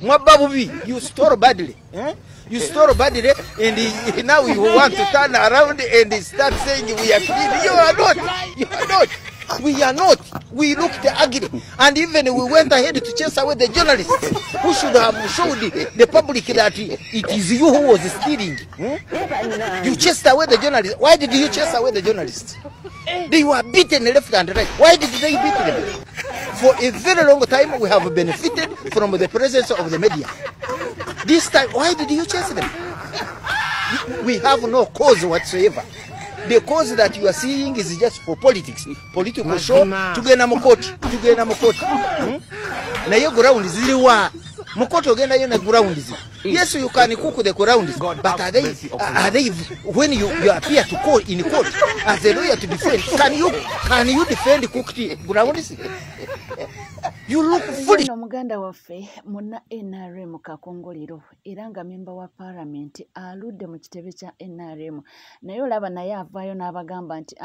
Mwababubi, you stole badly. You stole badly, and now you want to turn around and start saying we are clean. You are not. You are not. We are not. We looked ugly. And even we went ahead to chase away the journalists who should have showed the public that it is you who was stealing. You chased away the journalists. Why did you chase away the journalists? They were beaten left and right. Why did they beat them? For a very long time, we have benefited from the presence of the media. This time, why did you chase them? We have no cause whatsoever. The cause that you are seeing is just for politics. Political show, tugenda mukoti. Na yo ground ziliwa. Mukoto ogenda yo na ground zi. Yes, you can cook the ground, but are they when you appear to court in court as a lawyer to defend, can you defend cooked ground? You look foolish. Omuganda waffe muna NRM kakongoliro era nga memba wa parliament aludde mu kitebe kya NRM naye olaba naye avaayo n'abagamba nti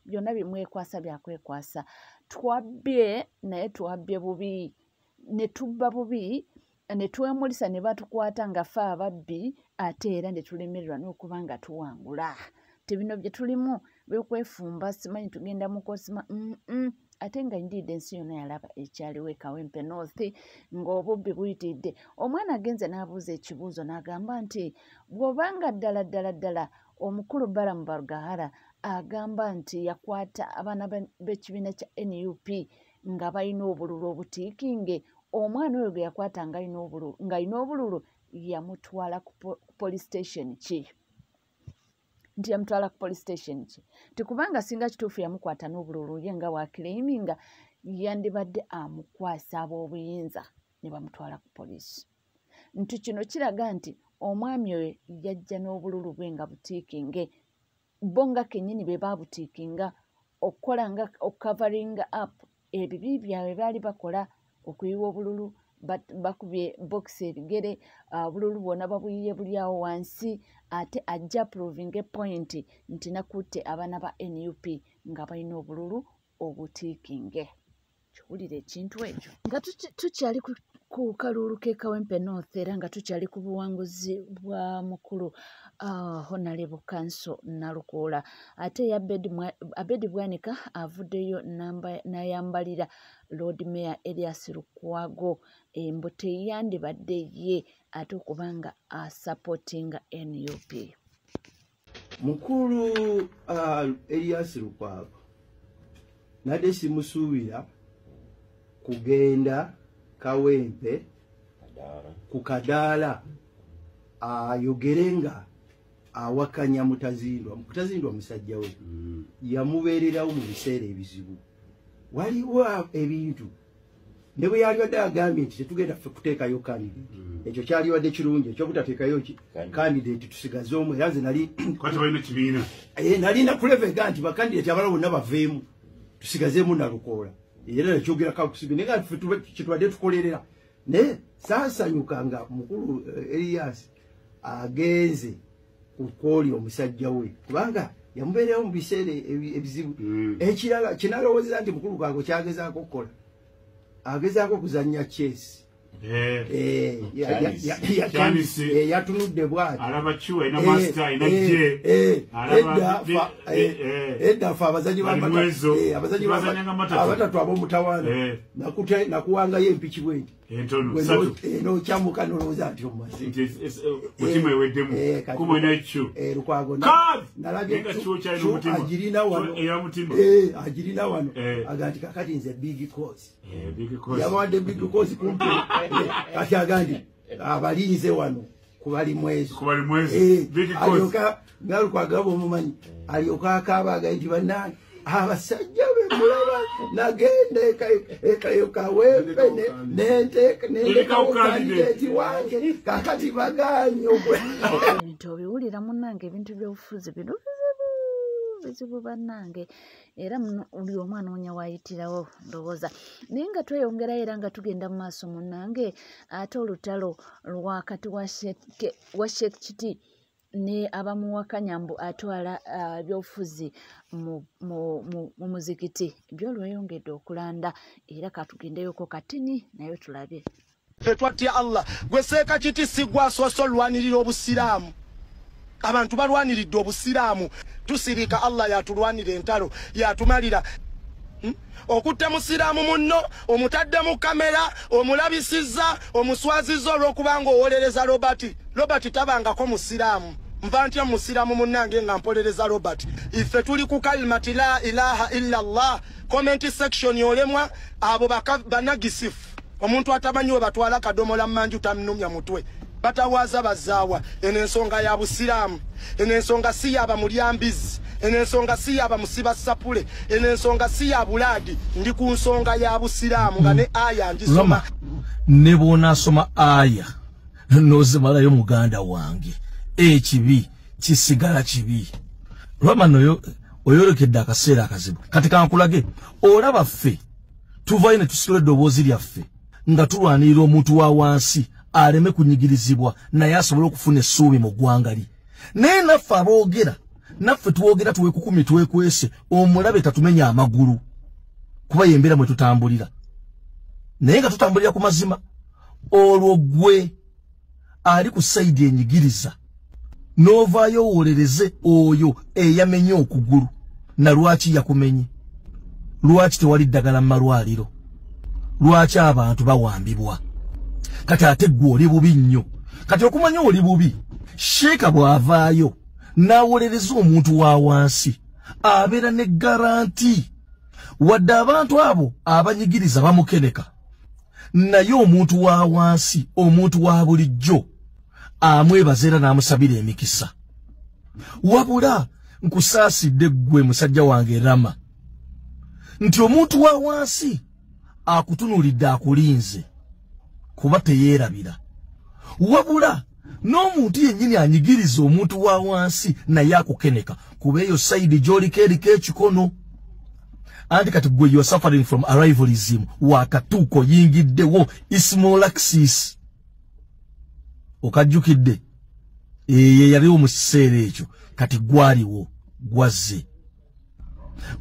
byonna bimwekwasa byakwekwasa twabbye naye twabbye bubi ne tubba bubi ne twemulisa ne batukwata nga ffe ababbi ate era ne tulemererwa n'okuba nga tuwangula tebino bye tulimu byokwefumba simanyi tugenda mu kosima ate nga indeed ensi yonna yalaba ekyaliwo e Kawempe North ng'obubbi buyitidde. Omwana agenze n'abuuza ekibuuzo n'agamba nti bw'obanga ddala omukulu Balamu Barugahara agamba nti yakwata abaana b'ekibiina kya NUP nga balina obululu obutiikinge, omwana oyo gwe yakwata ng'alina obululu yamutwala ku police station ki? Nti yamutwala ku police station ki? Tikubanga singa kituufu yamukwata n'obululu ye nga wakireiminga yandibadde amukwasa ab'obuyinza ne bamutwala ku poliisi. Nti kino kiraga nti omwami oyo yajja n'obululu bwe nga butiikinge bo nga kennyini be baabutiikinga okukola nga okukavaringa up ebibi byabwe baali bakola okuyiwa obululu bakubye box ebigere bululu bwonna babuyiye buli awo wansi ate ajja proving a point nti nakutte abaana ba NUP nga balina obululu obutiikinge. Kiwulire ekintu ekyo nga tukyali ku kalulu k'e Kawempe North era nga tukyali ku buwanguzi bwa mukulu Honorable Council Nalukoola ate Abedi Bwanika avuddeyo n'ayambalira Lord Mayor Elias Lukwago mbu teyandibadde ye ate okubanga asupportinga NUP. Mukulu Elias Lukwago nadde simusuubira kugenda Kawempe ku kadaala ayogerenga awakanya Mutazindwa musajja we yamubeererawo mu biseera ebizibu. Waliwo ebintu ne bwe yaliwadde agambye nti tetugenda ffe kuteekayo candidate ekyo kyaliwadde kirungi ekyobutateekayo candidate tusigaze omu era nze nali nakulevega nti bakandidate abalala bonna baveemu tusigazeemu Nalukoola era nakyogera kakusibi naye nga kitwadde tukolerera naye saasanyuka nga mukulu Elias agenze kukooli omusajja we kubanga yamubeerawo mu biseera ebizibu. Ekirala kinalowoozeza nti mukulu Lukwago kyagezaako okukola agezaako okuzannya chess yatunudde bwati edda fe abazanyi abatatu ab'omutawaana nakuwangayo empiki bwenti nokyamuka nolowooza nti omumaze Lukwago nalabye agirina wano aga nti kakati nze big cause yabawadde big cause kumpi kati agandi abalinze wano kubali mwezi alyoka Nalukwago omumanyi alyoka akaaba nti bannange abasajja be mulaba nagenda ekayo Kawempe nendekawo kandidati wange kakati baganye ebintu obiwulira munnange ebintu by'obufuzi bino bizibu bannange era buli omu anoonya waayitirawo ndowooza naye nga tweyongerayo era nga tugenda mu maaso munnange ate olutalo lwakati wa Sheikh Kiti ne abamuwakanya mbu atwala ebyobufuzi mu muzikiti byo lweyongedde okulanda era katugendeyoko katini nayo tulabe. fetwatya Allah gweseka kiti sigwa soso lwanirira obusiramu abantu balwaniridde obusiramu tusirika Allah yatulwanira entalo yatumalira okutta musiramu munno omutadde mu kamera omulabisizza omuswaziza olw'okubanga owolereza Robert tabangako musiramu nva ntya musiramu munnange nga mpolereza Robert ife tuli ku kalimati la ilaha illa Allah comment section yolemwa abo banagisifu omuntu atamanyiwe batwala kadomola mmanju tamnumya mutwe batawaza bazaawa enensonga ya busiramu enensonga si yaba mulyambizi enensonga si yaba musiba sapule enensonga si ya buladi ndi ku nsonga ya busiramu nga ne aya ndisoma ne bona soma aya nozimalayo muganda wange ekibi kisigala kibi Rama oyorokedde akaseera akazibu kati kankulage olaba ffe tuvayo ne tusitula eddoboozi lyaffe nga tulwanirira omuntu wa wansi aleme kunyigirizibwa naye asobole okufuna essuubi mu ggwanga li naye naffe aboogera naffe tuwogera tuwekukumi twekwese omulabe tatumenya amagulu kuba yembeera mwe tutambulira naye nga tutambulira ku mazima olwo gwe ali ku sayidi enyigiriza novaayo owolereze oyo eyamenye okugulu na lwaki yakumenye lwaki tewali ddagala mu malwaliro lwaki abantu bawambibwa kati ate gwe oli bubi nnyo kati okumanya oli bubi sheeka bw'avaayo n'awolereza omuntu wa wansi abeera ne garanti wadde abantu abo abanyigiriza bamukeneka naye omuntu wa wansi omuntu wa bulijjo amwebaza era n'amusabira emikisa wabula nkusaasidde ggwe musajja wange Rama nti omuntu wa wansi akutunuulidde akulinze kuba teyeerabira wabula n'omuntu yennyini anyigiriza omuntu wa wansi naye akukeneka kuba eyo sayidi gy'oliko eriko ekikono anti kati gwe you are suffering from arrivalism wakatuuko yingiddewo ismolaxis okajjukidde yaliwo mu kiseera ekyo kati gwaliwo gwazze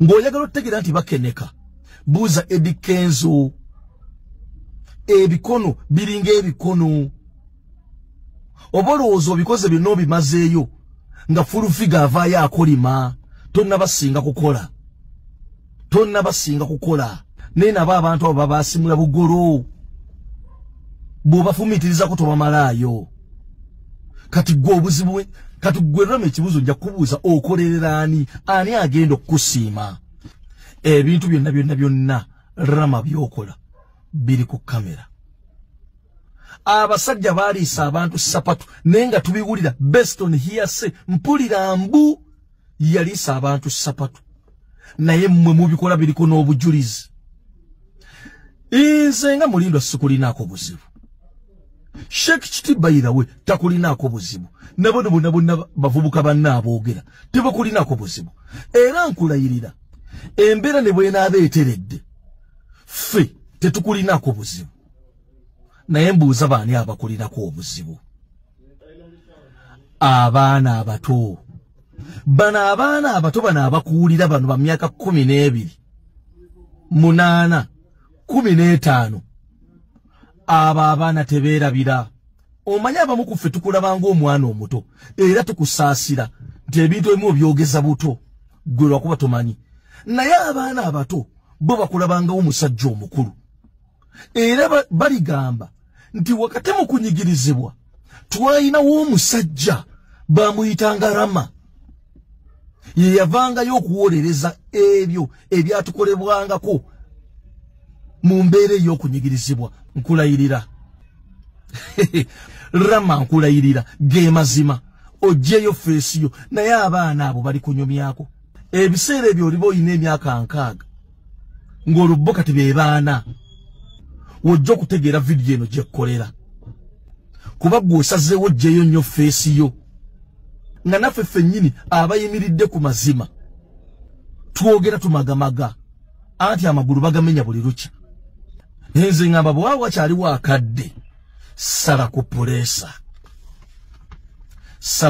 ng'oyagala otegeera nti bakeneka buuza Eddie Kenzo ebikono biringa ebikono oba olowooza obikoze byonna obimazeeyo nga fulufiga avaayo akolima tonnabasinga kukola naye nabo abantu abo babasimula bugolo bw'obafumiitirizako tobamalaayo kati gwe obuzibu kati gwe Rama ekibuzo nja kubuuza okolerera ani agenda okukusiima ebintu byonna Rama byokola biri ku kamera abasajja baliisa abantu sapatu naye nga tubiwulira based on hearsay mpulira mbu yaliisa abantu sapatu naye mmwe mubikola biriko n'obujulizi nze nga Mulindwa sikulinaako buzibu Sheikh Kitiba we takulinaako buzibu nabo bonna bavubuka banna aboogera tebakulinaako buzibu era nkulayirira embeera ne bw'enaaba eteredde ffe tetukulinaako buzibu naye mbuuza baani abakulinako obuzibu abaana abato bano abakuwulira bano ba myaka 12 8 15 abo abaana tebeerabira omanyi abamu ku ffe tukulabanga omwana omuto era tukusaasira nti ebintu ebimu byogeza buto gwe lwakuba tomanyi naye abaana abato bo bakulabanga omusajja omukulu era baligamba nti wakati mu kunyigirizibwa twalinawo omusajja bamuyitanga Rama ye yavangayo okuwolereza ebyo ebyatukolebwangako mu mbeera ey'okunyigirizibwa nkulayirira Rama nkulayirira ge mazima ojjeyo feesiyo naye abaana abo bali kunyumyako ebiseera ebyo oliba olina emyaka 6 ng'olubbo kati be baana wojja okutegeera vidiyo eno gyekkolera kuba gwe osazeewo ojjeyo nnyo feesiyo nga naffe ffennyini abayimiridde ku mazima twogera tumagamaga anti amagulu bagamenya buli lukya nze ngamba bwe waba wakyaliwo akadde sala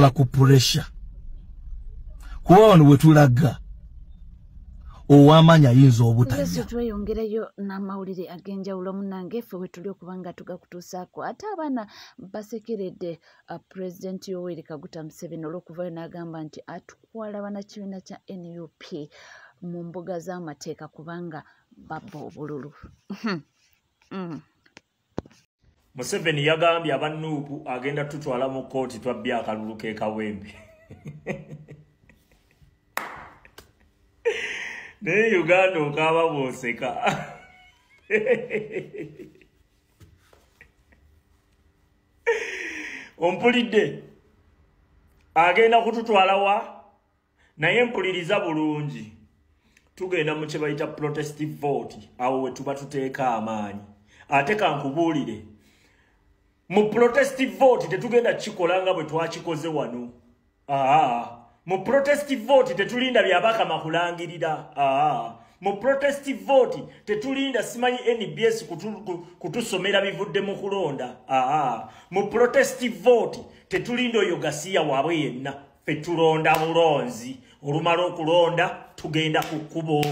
ku puresha kuba wano we tulaga owamanya ayinza obutanya. Yesu tweyongerayo n'amawulire ag'enjawulo munnange ffe we tuli okubanga tugakutuusaako ate abaana basekeredde President Yoweri Kaguta Museveni olw'okuvayo n'agamba nti atwala bannakibiina kya NUP mu mbuga z'amateeka kubanga babba obululu. Museveni yagambye abannuupu agenda tutwala mu kooti twabbye akalulu ke kawembe. Ne Uganda okaba bwoseka. Ompulidde agenda kututwala wa naye mpuliriza bulungi tugenda mu kye bayita protestive vote awo we tuba tuteeka amaanyi ate kankubuulire mu protestive vote tetugenda kikola nga bwe twakikoze wano. Mu protestive vote tetulinda byabaka makulangirira. Mu protestive vote tetulinda simanyi NBS kutusomera bivudde mu kulonda. Mu protestive vote tetulinda oyo Gasiya waabwe yenna ffe tulonda bulonzi olumala okulonda tugenda ku kkubo.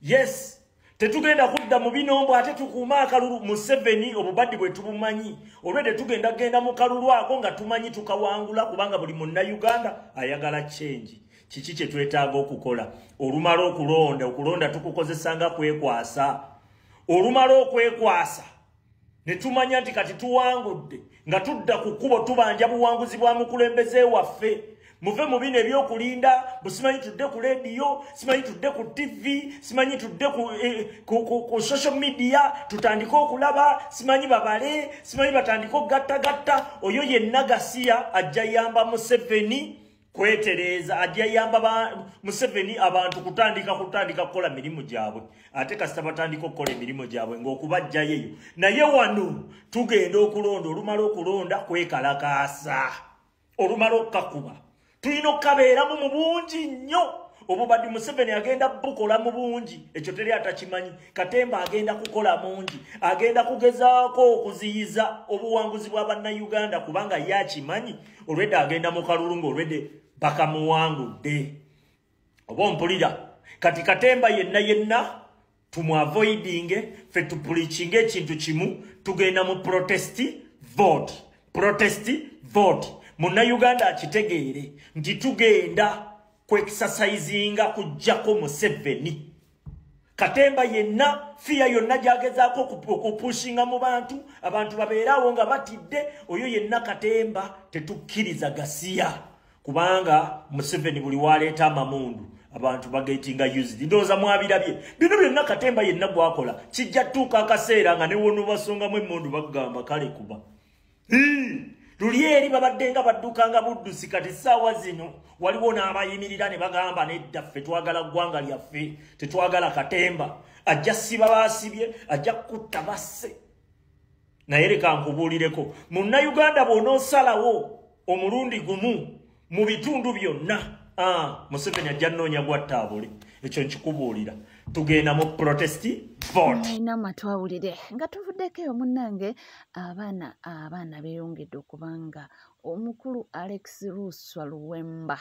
Yes, tetugenda kudda mu binombo ate tukuuma akalulu Museveni obubadde bwe tubumanyi olwedde tugenda mu kalulu ako nga tumanyi tukawangula kubanga buli munnayuganda ayagala change. Kiki kye twetaaga okukola olumala okulonda tukukozesanga kwekwasa olumala okwekwasa ne tumanya nti kati tuwangudde nga tudda ku kkubo tubanja buwanguzi bwa mukulembeze waffe. Muve mu bino ebyokulinda busimanyi tudde ku radio simanyi tudde ku TV simanyi tudde ku social media tutandika okulaba simanyi babale simanyi batandika okugattagatta oyo yenna Gasiya ajja yamba Museveni kwetereza ajja yamba Museveni abantu kutandika kukola mirimu gyabwe ate kasita batandika okukola emirimu gyabwe ng'okubajjayo naye wano tugenda okulonda olumala okulonda kwekalakaasa olumala okukakuba tulina okukabeeramu mu bungi nnyo obubadde Museveni agenda bukola mu bungi ekyo teri atakimanyi Katemba agenda kukola mungi agenda kugezaako okuziyiza obuwanguzi bwa bannayuganda kubanga yakimanyi olwedde agenda mu kalulungu olwedde bakamuwangudde oba mpulira kati Katemba yenna tumuavoidinge ffe tupulichinge ekintu kimu tugenda mu protesti vote munnayuganda akitegeere nti tugenda kwexercisinga kujjako Museveni. Katemba yenna fiya yonna gyagezaako okupushinga mu abantu babeerawo nga batidde oyo yenna Katemba tetukkiriza Gasiya kubanga Museveni buli waleeta amamundu abantu bagetinga used ndowooza mwabirabye bino byonna Katemba yenna gwakola kijja tuuka akaseera nga ne wonu basongamu emmundu bagamba kale kuba luli eri babadde nga baddukanga buddusi kati ssaawa zino waliwo n'abayimirira ne bagamba nedda ffe twagala ggwanga lyaffe tetwagala Katemba ajja siba baasibye ajja kutta basse naye leka nkubuulireko munnayuganda bw'onoosalawo omulundi gumu mu bitundu byonna Museveni ajja nnoonya gwattaabule ekyo nkikubuulira tugenda mu protesti vote ina matwawulire nga tuvuddeko eyo munnange abaana beeyongedde okubanga omukulu Alex Luswa Luwemba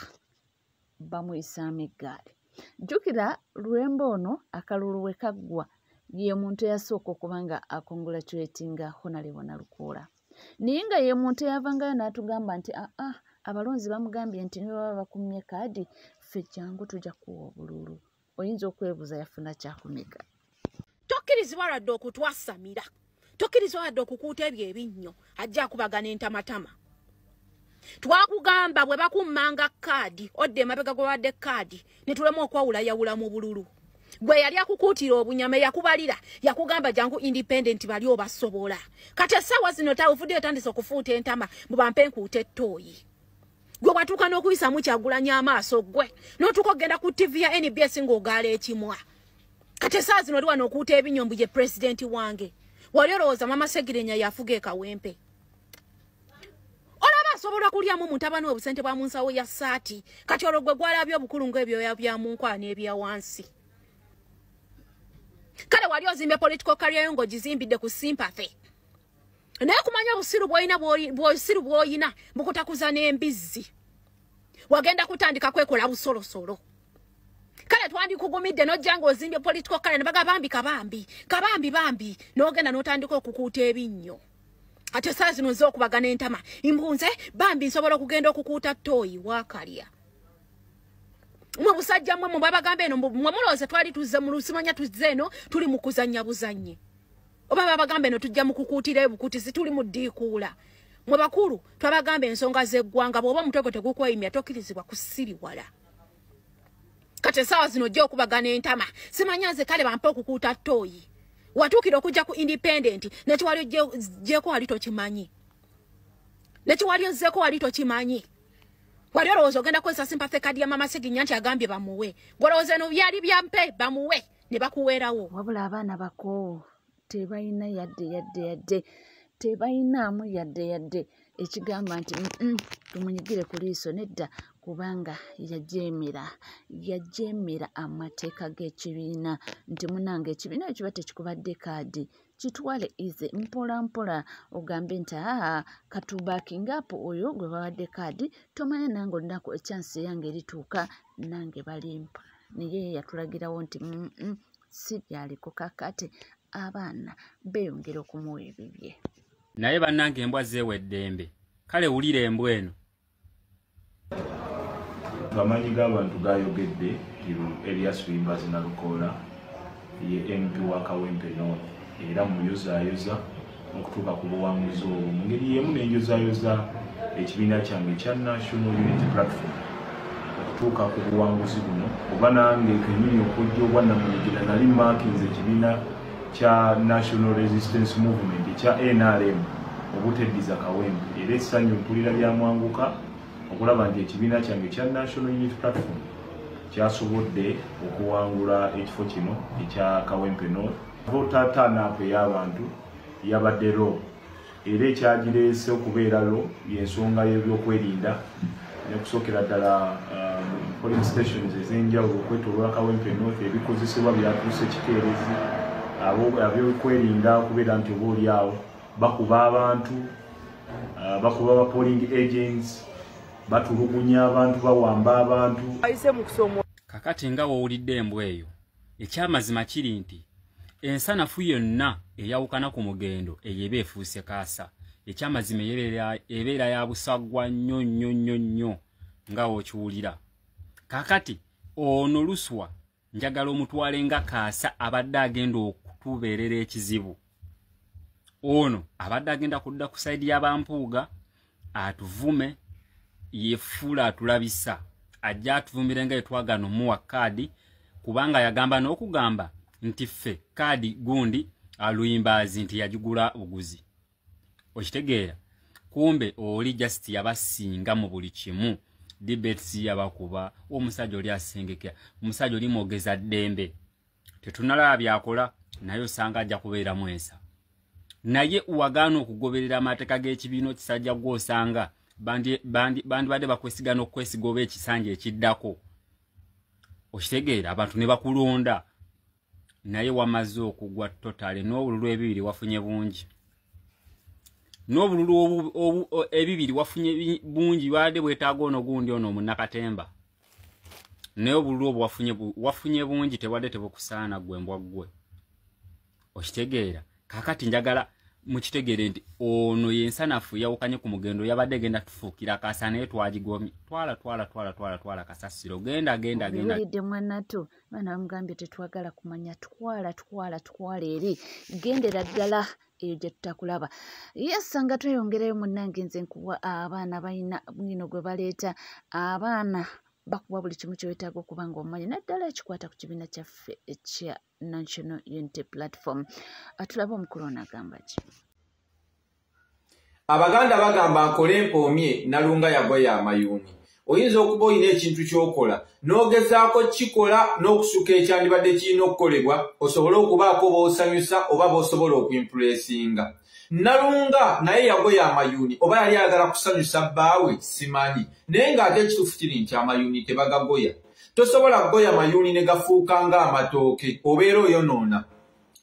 bamuyisaamu eggaali jjukira Luwemba ono akalulu we kaggwa ye muntu eyasooka okubanga akongulaculetinga Honorable Nalukola naye nga ye muntu eyavangayo n'atugamba nti abalonzi bamugambye nti niwe baba bakumye kaadi ffe jangu tujja kuwa obululu oyinza okwebuuza yafuna kyakumeka tokkirizibwa lwadde okutwasamira tokkirizibwa lwadde okukuuta ebyo ebinnyo ajja akubagana entamatama twakugamba bwe bakummanga kaadi odde emabega gwe wadde kaadi ne tulema okwawulayawula mu bululu gwe yali akukuutira obunyama yakubalira yakugamba jangu independent bali obasobola kati essaawa zino tawufudde etandise okufuuta entama mubampe nkuuta ettooyi gwe watuuka n'okuyisamu Kyagulanyi amaaso gwe n'otuuka okgenda ku TV ya NBS ng'ogaala ekimwa kati essaawa zino oli wano okuuta ebinyombu ye pulezidenti wange wali olowooza Mama Segirenya yafuga ekawempe olaba asobola kulyamu mutabani obusente bwa mu nsawo ya ssaati kati olwo gwe gwalabye obukulu ng'ebyoya bya mu nkwa n'ebya wansi kale wali ozimbe political career yo ng'ogizimbidde ku sympathy naye kumanya obusiru bw'oyina bukutakuza n'embizzi wagenda kutandika kwekola busolosolo kale twandikugumidde nojjanga ozimbye political kale ne bagabambi kabambi n'ogenda n'otandika okukuuta ebinnyo ate saa zino nze okubagana entama imbunze bambi nsobola okugenda okukuuta ttooyi waakalya mwe busajja mwe babagamba eno mwe mulowooza twali tuzze mu lusimanya tuzze eno tuli mu kuzannya buzannye oba babagamba eno tujja mu kukuutira ebukutizi tuli mu ddiikuula mwe bakulu twabagamba ensonga z'eggwanga bw'oba omutwe gwe tegukweyimya tokkirizibwa kusiriwala kati essaawa zino ojja okubagana entama simanya nze kale bampe okukuuta ttooyi watuukira okujja ku independent nekiwali ojjeeko wali tokimanyi nekiwali ozzeeko wali tokimanyi wali olowooza ogenda kukozesa sympathy kadi ya mama Seginya nti agambye bamuwe ng'olowooza eno byali byampe bamuwe ne bakuweerawo wabula abaana bakoowu tebalina yadde tebalinaamu yadde ekigamba nti tumunyigire ku liiso nedda kubanga yajemera amateeka g'ekibiina nti munange ekibiina ekiba tekikubadde kaadi kitwale ize mpola ogambe nti katubakingapo oyo gwe bawadde kaadi tomanya nange olinaku echansi yange erituuka nange balimpa naye yatulagirawo nti si byaliko kakati abaana beeyongera okumuwa ebibye naye bannange embwa zeewedde embe kale wulira embwa eno amaanyi g'abantu gayogedde Elias Luyimbazi Nalukoola ye MP wa Kawempe North era muyozaayoza okutuuka ku buwanguzi obwo mu ngeri y'emu n'enjozaayoza ekibiina kyange ekya National Unity Platform okutuuka ku buwanguzi buno oba nange kenyini okujja obwannamunyigira nali maakinze ekibiina kya National Resistance Movement kya NRM obuteddiza Kawempe era essanyu mpulira lyamwanguka okulaba nti ekibiina kyange kya National Unity Platform kyasobodde okuwangula ekifo kino ekya Kawempe North votatanaapo ey'abantu yabadde era ekyagireese okubeera y'ensonga y'ebyokwerinda n'okusookera ddala polling stations ez'enjawulo okwetooloola Kawempe North ebikozesebwa byatuuse kikeerezi ab'okwerinda okubeera nti oba oliawo bakuba abantu bakuba ba polling agents batulugunya abantu bawamba abantu kakati nga woowulidde embwa eyo ekyamazima kiri nti ensanafu yonna eyawukana ku mugendo eyo eba efuuse kaasa ekyamazima ebeera ya busagwa nnyo nga wokiwulira kakati ono luswa njagala omutwale nga kaasa abadde agenda okutubeerera ekizibu ono abadde agenda kudda ku sayidi y'abampuuga atuvume yefuula atulabisa ajja atuvumire nga etwagano muwa kaadi kubanga yagamba n'okugamba nti ffe kaadi gundi Luyimbazi nti yagigula buguzi okitegeera kumbe oli just yabasinga mu buli kimu debates yabakuba omusajja oli asengekera omusajja oli mwogeza ddembe tetunalaba byakola naye osanga ajja kubeera mwesa naye uwagaana okugoberera amateeka g'ekibiina ekisajja gw'osanga bandibadde bakwesigana okwesiga oba ekisanja ekiddako okitegeera abantu ne bakulonda naye wamaze okugwa totale n'obululu ebibiri wafunye bungi n'obululu ebibiri wafunye bungi badde bwetaaga ono gundi ono omunnakatemba naye obululu obwo wafunye bungi tebadde tebukusaana gwe mbwa ggwe okitegeera kakati njagala mukitegeere nti ono yensanafu yawukanye ku mugendo yabadde genda tufuukira kaasa naye twagigomye twala kasasiro genda ulidde mwanatu baana bamugambye tetwagala kumanya twala eri gendera ddala eyo gye tutakulaba yesanga tweyongerayo munnange nze nkuwa abaana balina bwino gwe baleeta abaana bakuwa buli kimu kyewetaaga okuba ng'omanyi naddala ekikwata ku kibiina kyaffe ekya National Unity Platform atulaba omukulu onagamba ki abaganda bagamba nkole empoomye nalunga yagwa y'amayuuni oyinza okuba olina ekintu ky'okola n'ogezaako kikola n'okusuka ekyandibadde kirina okukolebwa osobole okubaako b'osanyusa oba b'osobola okuimpulesinga nalunga naye yagwa y'amayuuni oba yali ayagala kusanyusa bbaawe simanyi naye ng'ate ekituufu kiri nti amayuuni tebagagoya tosobola kugoya mayuuni ne gafuuka ng'amatooke obeera oyonoona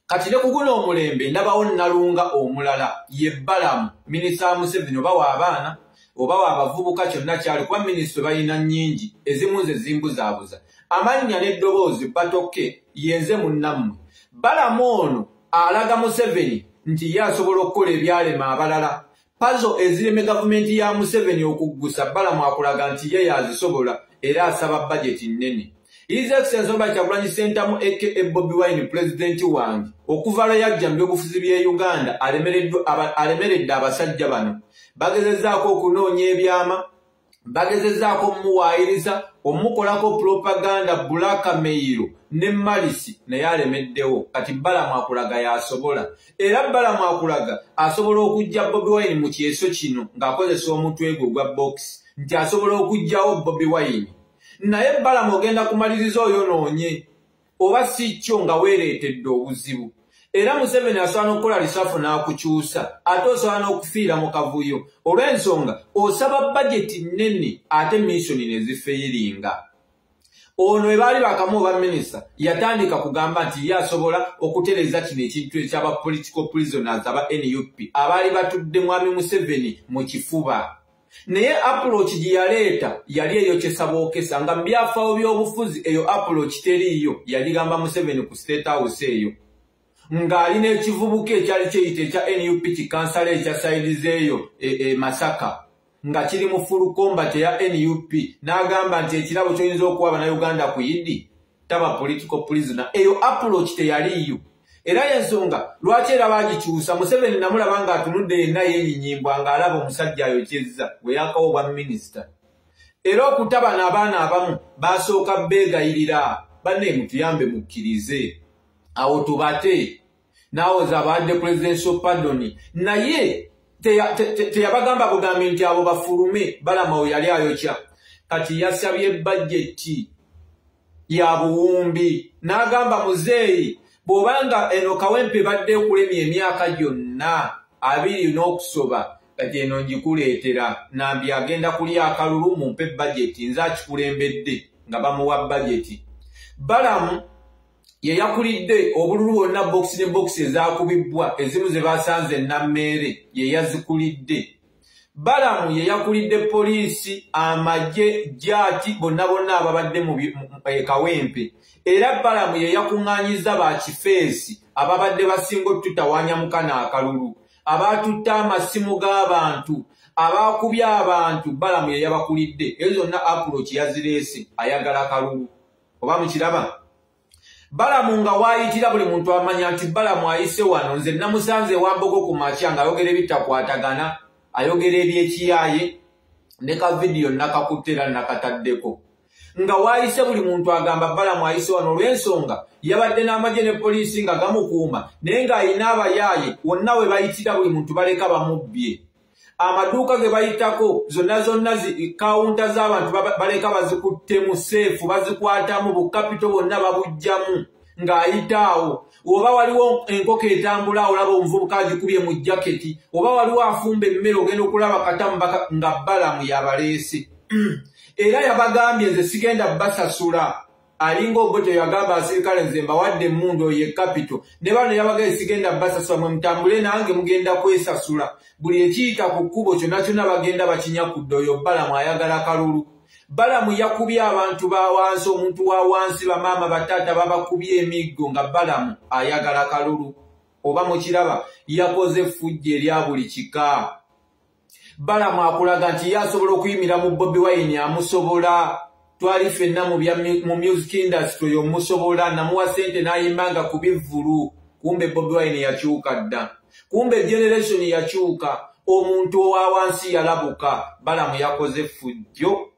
kati ne ku guno omulembe ndabawo nalunga omulala ye Balamu minisita Museveni oba w'abaana oba w'abavubuka kyonna kyali kuba minisitule balina nnyingi ezimu nze zimbuzaabuza amannya n'eddoboozi batoke yenze munnammwe Balamu ono alaga Museveni nti ye asobola okukola ebyalema abalala pazo ezireme gavumenti ya Museveni okuggusa Balamu akulaga nti ye yazisobola era asaba bajeti nnene. His Excellency Robert Kyagulanyi Ssentamu aka Bobi Wine President wange okuva lwe yajja mu byobufuzi by'e Uganda alemeredde abasajja bano bagezezzaako okunoonya ebyama bagezezzaako muwaayiriza omukolako propaganda blackmail ne malisi naye alemeddewo kati Balamu akulaga yasobola era Balamu akulaga asobola okujja Bobi Wine mu kyeso kino ng'akozesa omutwe gwe ogwa box nti asobola okujjawo Bobi Wine naye Balamu ogenda kumaliriza oyo noonye oba si kyo nga weereetedde obuzibu era Museveni asobola n'okukola lisaafu n'akukyusa ate osobola n'okufiira mu kavuyo olw'ensonga osaba bajeti nnene ate missioni ne zifeyiringa. Ono bwe baali bakamu ba minisita yatandika kugamba nti ye asobola okutereeza kino ekintu ekyaba political prisoners aba NUP abaali batudde mwami Museveni mu kifuba. Naye approach gye yaleeta yali eyo kyesabookesa nga mu byafaawo by'obufuzi eyo approach teriiyo yaligamba Museveni ku State House eyo ng'alina ekivubuka ekyali kyeyita ekya NUP kikansala ekyasayidizeeyo Masaka nga kiri mu full combat ya NUP n'agamba nti ekirabo ky'oyinza okuwa Bannayuganda ku Idi taba political prisoner eyo approach teyaliiyo era y'ensonga lwaki era baagikyusa Museveni namulaba ng'atunudde yenna yeenyinyimbwa ng'alaba omusajja ayokyezza bwe yakawo bwa minisita era okutaba n'abaana abamu baasooka beegayirira banne mutuyambe mukkirize awo tubate naawe zaabadde presidential pardon naye teyabagamba bugambi nti abo bafulume Balamu yali ayokya kati yasabye bajeti ya buwumbi n'agamba muzeeyi bw'obanga eno Kawempe badde okulemya emyaka gyonna 2 n'okusoba kati eno ngikuleetera nambi agenda kulya akalulu mumpe bajeti nze akikulembedde nga bamuwa bajeti. Balamu ye yakulidde obululu bwonna box ne box ezakubibbwa ezimu ze basanze Nammeere ye yazikulidde. Balamu ye yakulidde poliisi amagye jaati bonna ababadde mu Kawempe era Balamu ye yakuŋŋaanyiza ba kifeesi ababadde basinga otutawaanya mukana akalulu abaatutta amasimu g'abantu abaakubya abantu Balamu ye yabakulidde ezo zonna approach yazireese ayagala kalulu oba mukiraba. Balamu nga waayitira buli muntu amanya nti Balamu ayise wano nze namusanze Wambogo ku makya ng'ayogera ebitakwatagana ayogera ebyekiyaaye ne ka vidiyo nakakuttera nakataddeko nga waayise buli muntu agamba Balamu ayise wano olw'ensonga yabadde n'amagye ne poliisi nga gamukuuma naye ng'ayina abayaaye wonna we bayitira buli muntu baleka bamubbye amaduuka ge bayitako zonna kawunta z'abantu baleka bazikutte mu seefu bazikwatamu bukapito bonna babujjamu ng'ayitaawo oba waliwo enkoko etambula olaba omuvubuka agikubye mu jaketi oba waliwo afumba emmere ogenda okulaba katamu nga Balamu yabaleese era yabagambye nze sigenda basasula alinga ogoto yagamba asirikale nze mbawadde emmundu ye kapito ne bano yabagaye sigenda basasula mwe mutambule nange mugenda kwesasula buli ekiyita ku kkubo kyonna kyonna bagenda bakinyakudde oyo Balamu ayagala kalulu. Balamu yakubye abantu ba wansi omuntu wa wansi bamaama bataata babakubye emiggo nga Balamu ayagala kalulu oba mukiraba yakoze effujjo erya buli kika. Balamu akulaga nti yasobola okuyimira mu Bobi Wine amusobola twali ffenna mu music industry omusobola namuwa sente n'ayimbanga ku bivvulu kumbe Bobi Wine yakyuka dda kumbe generation yakyuka omuntu owa wansi yalabuka. Balamu yakoze effujjo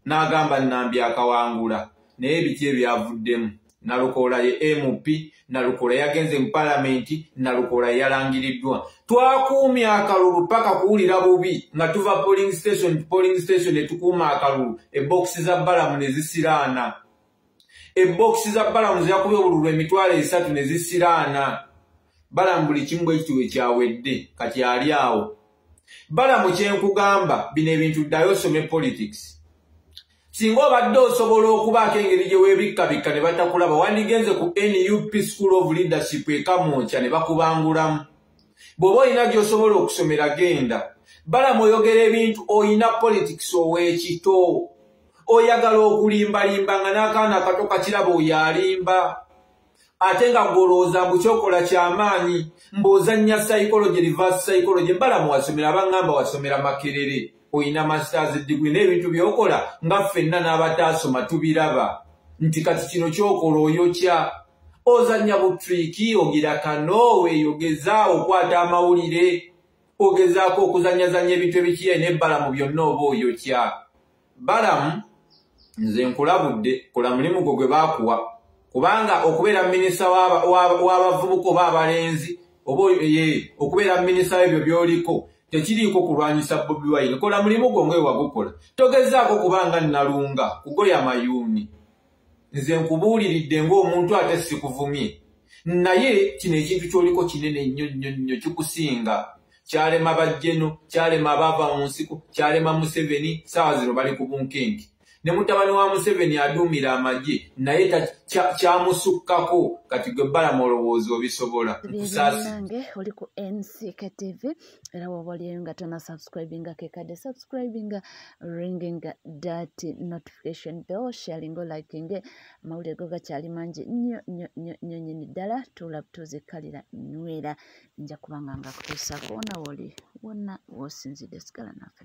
n'agamba Nambi akawangula naye biki ebyavuddemu Nalukoola ye MP Nalukoola yagenze mu palamenti Nalukoola yalangiriddwa twakuumya akalulu paka kuwulira bubi nga tuva polling station etukuuma akalulu eboksi za Balamu ne zisiraana eboksi za Balamu ziyakubye obululu emitwalo 3 ne zisiraana. Balamu buli kimu bwe kituwe kyawedde kati ali awo. Balamu kyenkugamba bino ebintu ddayo osome politics. Singa obadde osobola okubaako engeri gye weebikkabikka ne batakulaba wandigenze ku NUP School of Leadership ekamonkya ne bakubangulamu. Bw'oba olina gy'osobola okusomera genda. Balamu oyogera ebintu oyina politics ow'ekito. oyagala okulimbalimba nga n'akaana akato kakiraba oyo alimba ate nga golooza mbu kyokola kyamaanyi mb'ozannya psychology reverse psychology mbalamu wasomera abangamba wasomera Makerere oyina masters degree n'ebintu byokola nga ffenna n'abataasoma tubiraba nti kati kino kyokola oyokya ozannya butriiki ogira kano weeyogeza okwata amawulire ogezaako okuzanyazanya ebintu ebikiye n'ebbalamu byonna oba oyokya balamu nze nkulabudde kola mulimu gwo gwe baakuwa kubanga okubeera minisita w'abavubuka oba abalenzi oba okubeera minisita w'ebyo by'oliko tekiriiko kulwanyisa Bobi Wine kola mulimu gwo ng'ewe wagukola togezaako kubanga nnalunga kugoya mayuuni nze nkubuuliridde ng'omuntu ate sikuvumye naye kino ekintu ky'oliko kinene nnyo kikusinga kyalema bajjeno kyalema abaava mu nsiko kyalema Museveni saawa zino bali ku bunkenke ne mutabani wa Museveni aduumira amagye naye kyamusukkako kati gwe Balamu olowooza obisobola nange oli ku NCK TV era woba oliyo nga tona subscribinga kekadde subscribinga ringing that notification bell sharing liking amawulire go gakyali mangi nnyo nyini ddala tuzikalira nywera nja kubanga nga kutuusa koona woli wonna wosinzidde sigala naffe